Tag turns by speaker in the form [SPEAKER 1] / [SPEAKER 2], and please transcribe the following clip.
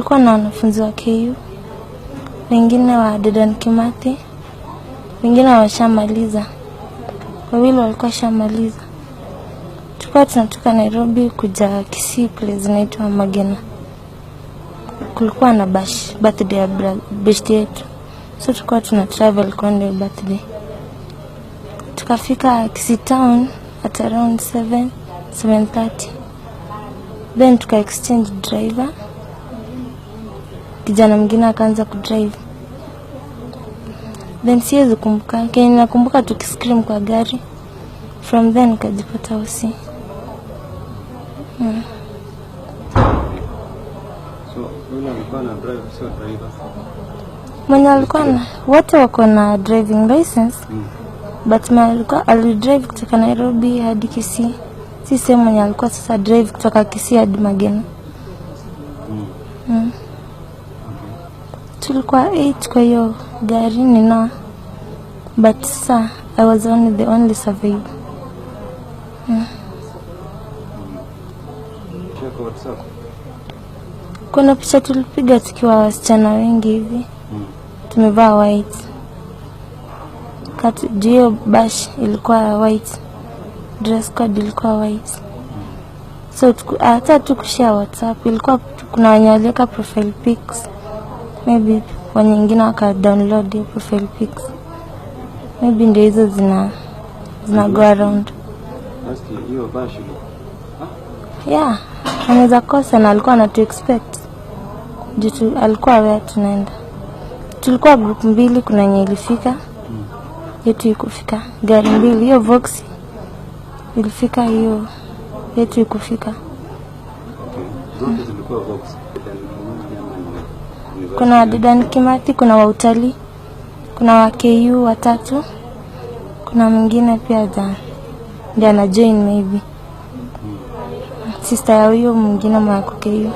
[SPEAKER 1] tulikuwa na wanafunzi wa KU, wengine wa Dedan Kimathi, wengine washamaliza. Wawili walikuwa shamaliza. Tulikuwa tunatoka Nairobi kuja Kisii, place inaitwa Magena. Kulikuwa na birthday ya birthday yetu. So tulikuwa tuna travel kwenda birthday. Tukafika Kisii town at around 7:30. Then tuka exchange driver. Kijana mwingine akaanza kudrive. Then siwezi kumbuka, kile nakumbuka tukiscream kwa gari. From then nikajipata usi.
[SPEAKER 2] So yule alikuwa na drive, sio driver?
[SPEAKER 1] Mwenye alikuwa na wote wako na driving license. But alikuwa alidrive kutoka Nairobi hadi Kisii. Sisi mwenye alikuwa sasa drive kutoka Kisii hadi Magena. Tulikuwa 8 kwa hiyo gari nina. But sir, I was the only survivor. Kuna picha tulipiga tukiwa wasichana wengi hivi. Tumevaa white. Hiyo bash ilikuwa white. Dress code ilikuwa white. So hata tukushare WhatsApp ilikuwa kuna wenye waliweka profile pics. Maybe wengine waka download hiyo profile pics. Maybe ndio hizo zina go around.
[SPEAKER 2] Hiyo bash.
[SPEAKER 1] Yeah, anaweza kosa na alikuwa anatu expect. Jitu alikuwa aware tunaenda. Tulikuwa group mbili, kuna yenye ilifika. Yetu ikufika. Gari mbili, hiyo Vox ilifika, hiyo yetu ikufika.
[SPEAKER 2] Zote zilikuwa Vox.
[SPEAKER 1] Kuna Dedan Kimathi, kuna wa utalii, kuna wa KU watatu. Kuna mwingine pia ndiye ana join maybe. Sister ya huyo mwingine mwa KU.